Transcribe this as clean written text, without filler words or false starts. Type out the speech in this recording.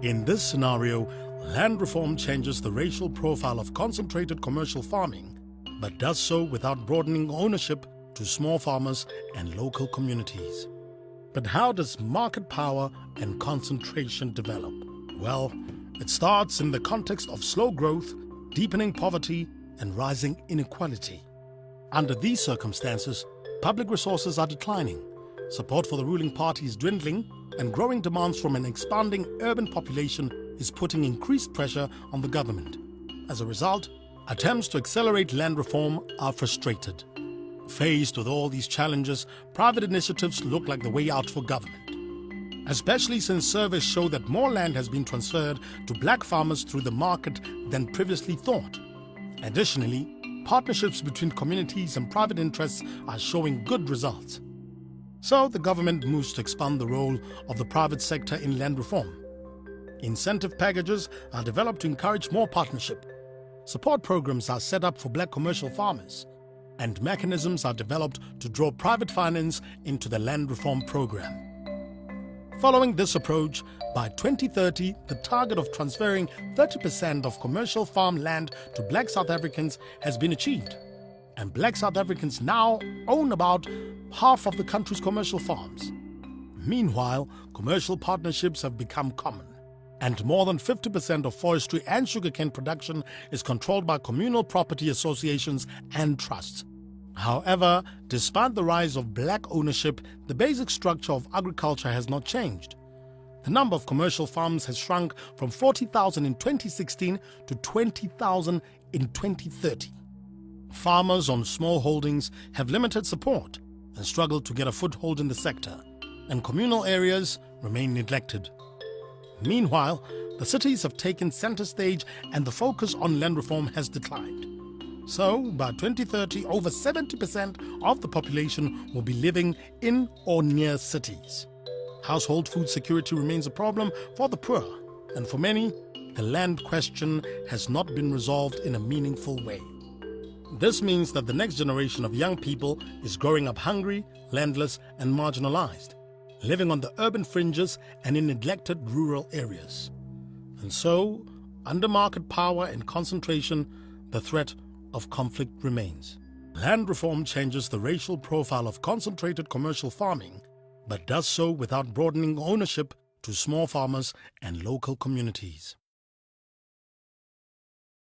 In this scenario, land reform changes the racial profile of concentrated commercial farming, but does so without broadening ownership to small farmers and local communities. But how does market power and concentration develop? Well, it starts in the context of slow growth, deepening poverty, and rising inequality. Under these circumstances, public resources are declining, support for the ruling party is dwindling, and growing demands from an expanding urban population is putting increased pressure on the government. As a result, attempts to accelerate land reform are frustrated. Faced with all these challenges, private initiatives look like the way out for government, especially since surveys show that more land has been transferred to black farmers through the market than previously thought. Additionally, partnerships between communities and private interests are showing good results. So the government moves to expand the role of the private sector in land reform. Incentive packages are developed to encourage more partnership. Support programs are set up for black commercial farmers, and mechanisms are developed to draw private finance into the land reform program. Following this approach, by 2030, the target of transferring 30% of commercial farm land to black South Africans has been achieved, and black South Africans now own about half of the country's commercial farms. Meanwhile, commercial partnerships have become common, and more than 50% of forestry and sugarcane production is controlled by communal property associations and trusts. However, despite the rise of black ownership, the basic structure of agriculture has not changed. The number of commercial farms has shrunk from 40,000 in 2016 to 20,000 in 2030. Farmers on small holdings have limited support and struggle to get a foothold in the sector, and communal areas remain neglected. Meanwhile, the cities have taken center stage and the focus on land reform has declined. So, by 2030, over 70% of the population will be living in or near cities. Household food security remains a problem for the poor, and for many, the land question has not been resolved in a meaningful way. This means that the next generation of young people is growing up hungry, landless, and marginalized, living on the urban fringes and in neglected rural areas. And so, under market power and concentration, the threat of conflict remains. Land reform changes the racial profile of concentrated commercial farming, but does so without broadening ownership to small farmers and local communities.